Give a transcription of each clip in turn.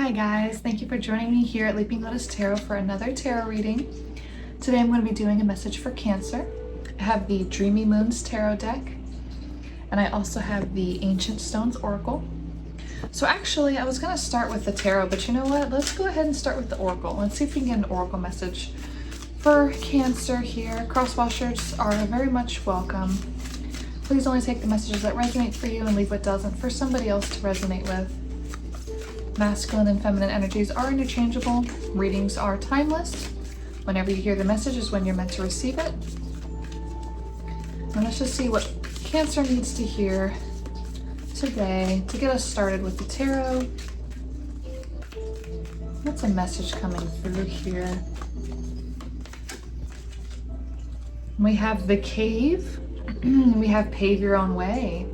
Hi guys, thank you for joining me here at Leaping Lotus Tarot for another tarot reading. Today I'm going to be doing a message for Cancer. I have the Dreamy Moons Tarot deck, and I also have the Ancient Stones Oracle. So actually I was going to start with the tarot, but you know what? Let's go ahead and start with the Oracle. Let's see if we can get an Oracle message for Cancer here. Crosswashers are very much welcome. Please only take the messages that resonate for you and leave what doesn't for somebody else to resonate with. Masculine and feminine energies are interchangeable. Readings are timeless. Whenever you hear the message is when you're meant to receive it. And let's just see what Cancer needs to hear today to get us started with the tarot. What's a message coming through here? We have the Cave. We have Pave Your Own Way.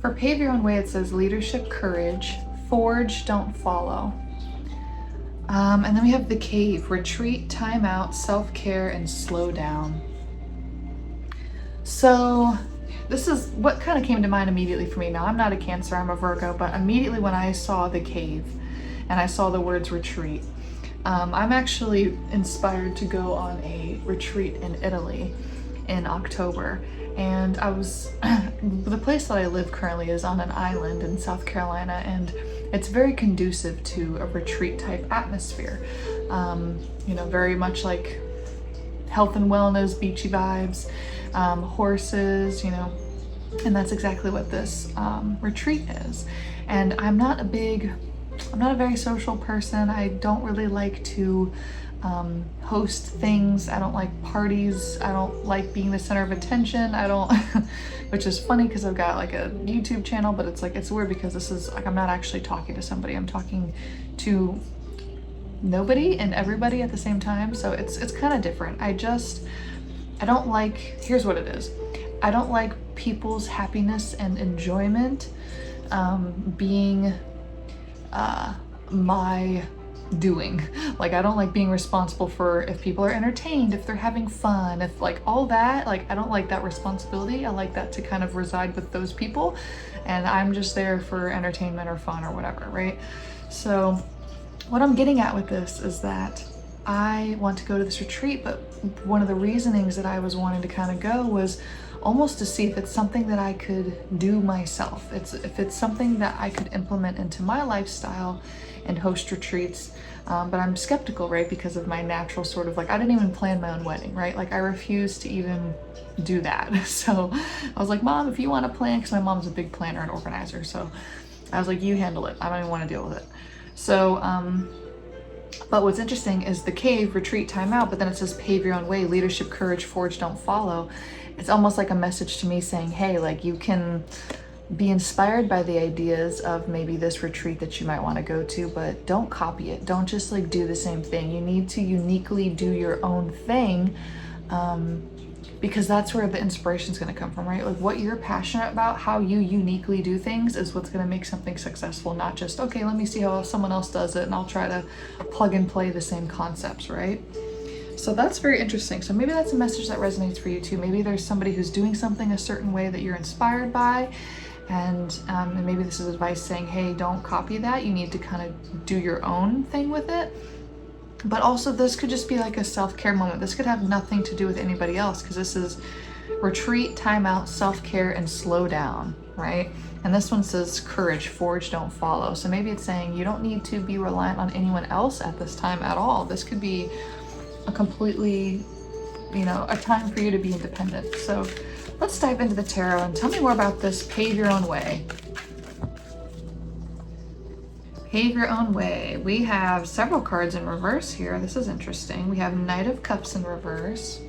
For Pave Your Own Way, it says leadership, courage, forge, don't follow. And then we have the Cave, retreat, time out, self-care, and slow down. So this is what kind of came to mind immediately for me. Now, I'm not a Cancer, I'm a Virgo, but immediately when I saw the Cave and I saw the words retreat, I'm actually inspired to go on a retreat in Italy in October. And I was, the place that I live currently is on an island in South Carolina, and it's very conducive to a retreat type atmosphere. You know, very much like health and wellness, beachy vibes, horses, you know, and that's exactly what this retreat is. And I'm not a very social person. I don't really like to host things. I don't like parties. I don't like being the center of attention. I don't, which is funny because I've got like a YouTube channel, but it's like, it's weird because this is like, I'm not actually talking to somebody. I'm talking to nobody and everybody at the same time. So it's kind of different. I don't like, here's what it is. I don't like people's happiness and enjoyment being my doing. Like, I don't like being responsible for if people are entertained, if they're having fun, if like all that, like I don't like that responsibility. I like that to kind of reside with those people, and I'm just there for entertainment or fun or whatever, right? So what I'm getting at with this is that I want to go to this retreat, but one of the reasonings that I was wanting to kind of go was almost to see if it's something that I could do myself. If it's something that I could implement into my lifestyle and host retreats. But I'm skeptical, right? Because of my natural sort of like, I didn't even plan my own wedding, right? Like I refused to even do that. So I was like, Mom, if you want to plan, because my mom's a big planner and organizer. So I was like, you handle it. I don't even want to deal with it. So, but what's interesting is the Cave, retreat, time out, but then it says pave your own way, leadership, courage, forge, don't follow. It's almost like a message to me saying, hey, like you can be inspired by the ideas of maybe this retreat that you might want to go to, but don't copy it. Don't just like do the same thing. You need to uniquely do your own thing, because that's where the inspiration is going to come from, right? Like what you're passionate about, how you uniquely do things is what's going to make something successful, not just, okay, let me see how someone else does it and I'll try to plug and play the same concepts, right? So that's very interesting. So maybe that's a message that resonates for you too. Maybe there's somebody who's doing something a certain way that you're inspired by, and maybe this is advice saying, hey, don't copy that. You need to kind of do your own thing with it. But also this could just be like a self-care moment. This could have nothing to do with anybody else, because this is retreat, time out, self-care, and slow down, right? And this one says courage, forge, don't follow. So maybe it's saying you don't need to be reliant on anyone else at this time at all. This could be a completely, you know, a time for you to be independent. So let's dive into the tarot and tell me more about this pave your own way. Pave your own way. We have several cards in reverse here. This is interesting. We have Knight of Cups in reverse.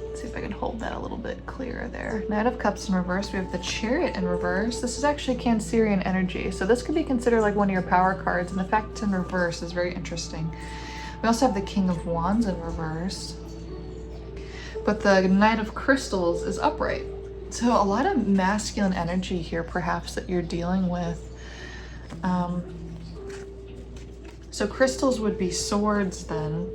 Let's see if I can hold that a little bit clearer there. Knight of Cups in reverse. We have the Chariot in reverse. This is actually Cancerian energy. So this could be considered like one of your power cards, and the fact it's in reverse is very interesting. We also have the King of Wands in reverse, but the Knight of Crystals is upright. So a lot of masculine energy here, perhaps, that you're dealing with. So crystals would be swords then.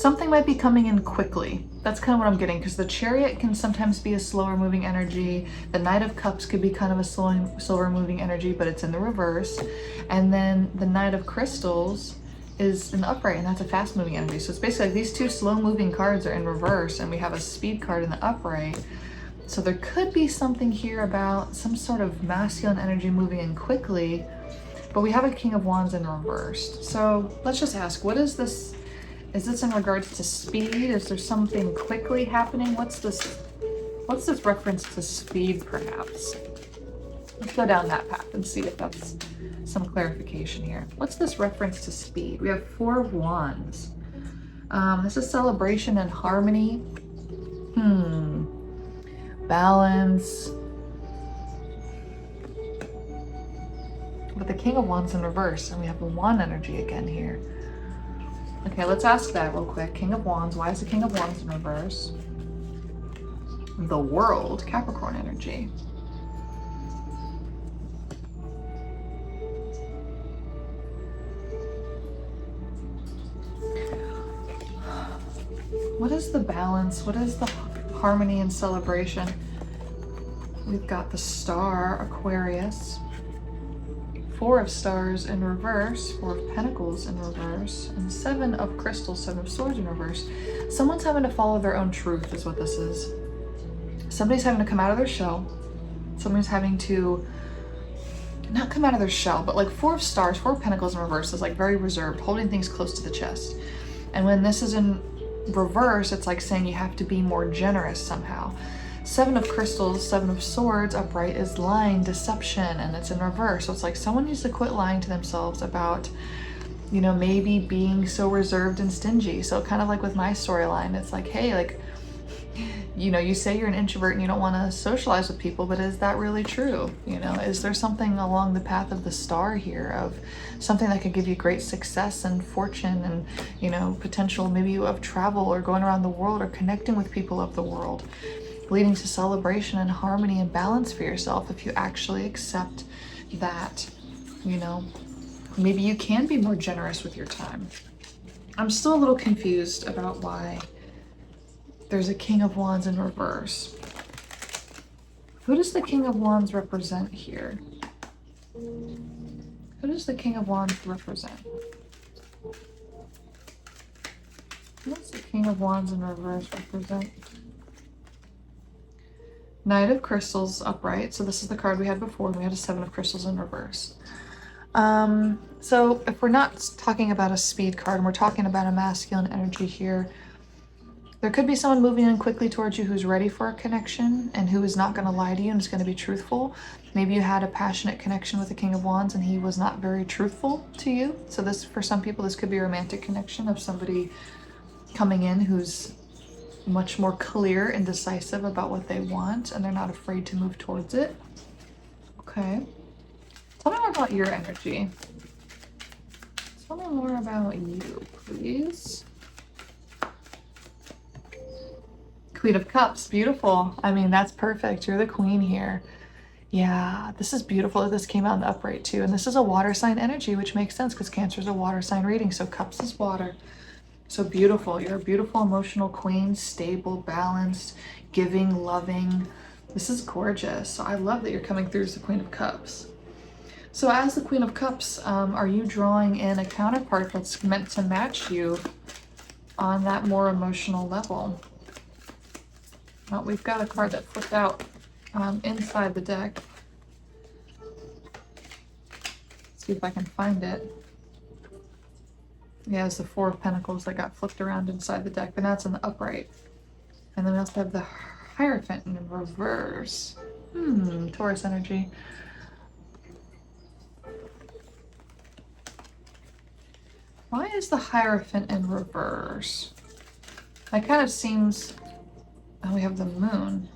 something might be coming in quickly. That's kind of what I'm getting, because the Chariot can sometimes be a slower moving energy. The Knight of Cups could be kind of a slower moving energy, but it's in the reverse. And then the Knight of Crystals is in the upright, and that's a fast moving energy. So it's basically like these two slow moving cards are in reverse, and we have a speed card in the upright. So there could be something here about some sort of masculine energy moving in quickly, but we have a King of Wands in reversed. So let's just ask, what is this? Is this in regards to speed? Is there something quickly happening? What's this reference to speed, perhaps? Let's go down that path and see if that's some clarification here. What's this reference to speed? We have 4 of Wands. This is celebration and harmony. Balance. But the King of Wands in reverse, and we have the Wand energy again here. Okay, let's ask that real quick. King of Wands, why is the King of Wands in reverse? The World, Capricorn energy. What is the balance? What is the harmony and celebration? We've got the Star, Aquarius. 4 of Stars in reverse, 4 of Pentacles in reverse, and 7 of Crystals, 7 of Swords in reverse. Someone's having to follow their own truth is what this is. Somebody's having to come out of their shell. Somebody's having to not come out of their shell, but like 4 of Stars, 4 of Pentacles in reverse is like very reserved, holding things close to the chest. And when this is in reverse, it's like saying you have to be more generous somehow. 7 of Crystals, 7 of Swords upright is lying, deception, and it's in reverse. So it's like someone needs to quit lying to themselves about, you know, maybe being so reserved and stingy. So kind of like with my storyline, it's like, hey, like, you know, you say you're an introvert and you don't want to socialize with people, but is that really true? You know, is there something along the path of the Star here of something that could give you great success and fortune and, you know, potential maybe of travel or going around the world or connecting with people of the world, leading to celebration and harmony and balance for yourself if you actually accept that, you know, maybe you can be more generous with your time. I'm still a little confused about why there's a King of Wands in reverse. Who does the King of Wands represent here? Who does the King of Wands represent? What does the King of Wands in reverse represent? Knight of Crystals upright. So this is the card we had before. We had a 7 of Crystals in reverse. So if we're not talking about a speed card and we're talking about a masculine energy here, there could be someone moving in quickly towards you who's ready for a connection and who is not going to lie to you and is going to be truthful. Maybe you had a passionate connection with the King of Wands and he was not very truthful to you. So this, for some people, this could be a romantic connection of somebody coming in who's much more clear and decisive about what they want and they're not afraid to move towards it. Okay. Tell me more about your energy. Tell me more about you, please. Queen of Cups, beautiful. I mean, that's perfect. You're the queen here. Yeah, this is beautiful. This came out in the upright too. And this is a water sign energy, which makes sense because Cancer is a water sign reading. So Cups is water. So beautiful. You're a beautiful emotional queen, stable, balanced, giving, loving. This is gorgeous. So I love that you're coming through as the Queen of Cups. So as the Queen of Cups, are you drawing in a counterpart that's meant to match you on that more emotional level? Well, we've got a card that flipped out inside the deck. Let's see if I can find it. Yeah, it's the 4 of Pentacles that got flipped around inside the deck, and that's in the upright. And then we also have the Hierophant in reverse. Taurus energy. Why is the Hierophant in reverse? That kind of seems... Oh, we have the Moon.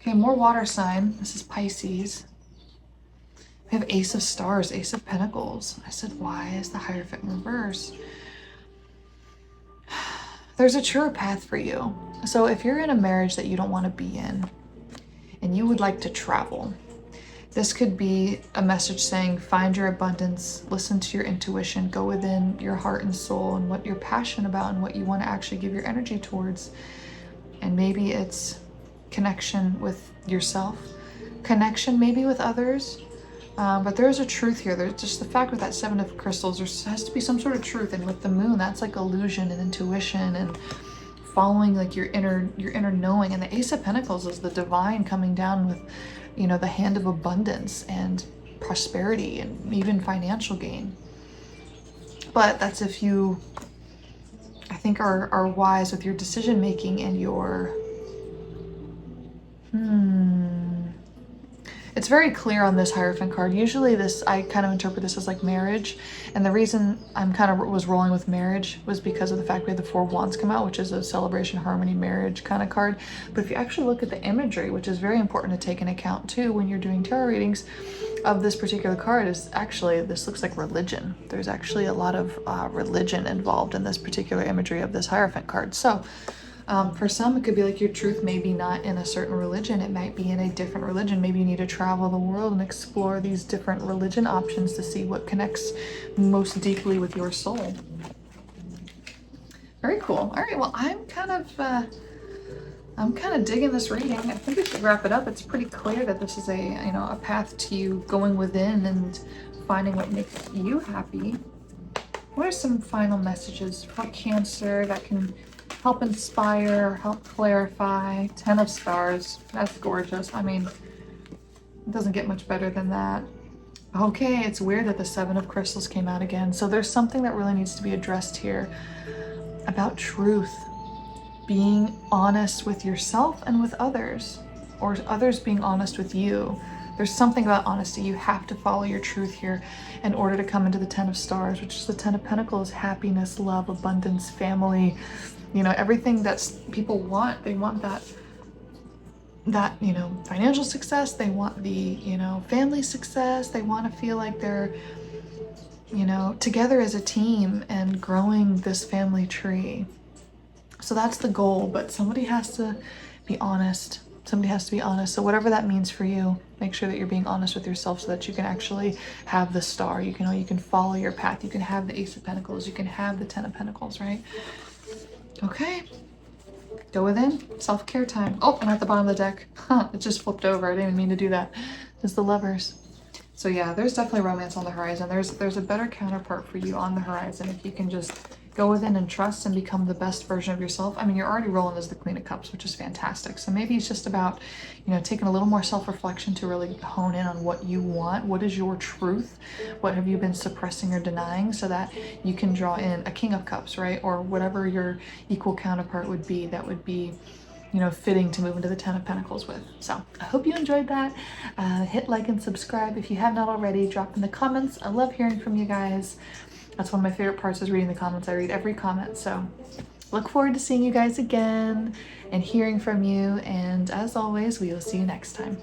Okay, more water sign. This is Pisces. We have Ace of Stars, Ace of Pentacles. I said, why is the Hierophant in reverse? There's a truer path for you. So if you're in a marriage that you don't want to be in, and you would like to travel, This could be a message saying, find your abundance, listen to your intuition, go within your heart and soul and what you're passionate about and what you want to actually give your energy towards. And maybe it's connection with yourself, connection maybe with others. But there's a truth here. There's just the fact with that Seven of Crystals, there has to be some sort of truth. And with the moon, that's like illusion and intuition and following like your inner knowing. And the Ace of Pentacles is the divine coming down with, you know, the hand of abundance and prosperity and even financial gain. But that's if you, I think, are wise with your decision making and your it's very clear on this Hierophant card. Usually this, I kind of interpret this as like marriage. And the reason I'm kind of was rolling with marriage was because of the fact we had the Four of Wands come out, which is a celebration, harmony, marriage kind of card. But if you actually look at the imagery, which is very important to take into account too when you're doing tarot readings, of this particular card is actually, this looks like religion. There's actually a lot of religion involved in this particular imagery of this Hierophant card. So for some, it could be like your truth may be not in a certain religion. It might be in a different religion. Maybe you need to travel the world and explore these different religion options to see what connects most deeply with your soul. Very cool. All right, well, I'm kind of digging this reading. I think we should wrap it up. It's pretty clear that this is a, you know, a path to you going within and finding what makes you happy. What are some final messages for Cancer that can help inspire, help clarify? 10 of Stars. That's gorgeous. I mean, it doesn't get much better than that. Okay, it's weird that the Seven of Crystals came out again. So there's something that really needs to be addressed here about truth. Being honest with yourself and with others, or others being honest with you. There's something about honesty. You have to follow your truth here in order to come into the 10 of Stars, which is the 10 of Pentacles, happiness, love, abundance, family, you know, everything that people want. They want that, you know, financial success. They want the, you know, family success. They want to feel like they're, you know, together as a team and growing this family tree. So that's the goal, but somebody has to be honest. Somebody has to be honest. So whatever that means for you, make sure that you're being honest with yourself so that you can actually have the star. You can follow your path. You can have the Ace of Pentacles. You can have the 10 of Pentacles, right? Okay. Go within. Self-care time. Oh, I'm at the bottom of the deck. Huh, it just flipped over. I didn't even mean to do that. It's the Lovers. So yeah, there's definitely romance on the horizon. There's a better counterpart for you on the horizon if you can just go within and trust and become the best version of yourself. I mean, you're already rolling as the Queen of Cups, which is fantastic. So maybe it's just about, you know, taking a little more self-reflection to really hone in on what you want. What is your truth? What have you been suppressing or denying so that you can draw in a King of Cups, right? Or whatever your equal counterpart would be that would be, you know, fitting to move into the 10 of Pentacles with. So I hope you enjoyed that. Hit like and subscribe if you have not already. Drop in the comments. I love hearing from you guys. That's one of my favorite parts, is reading the comments. I read every comment. So look forward to seeing you guys again and hearing from you. And as always, we will see you next time.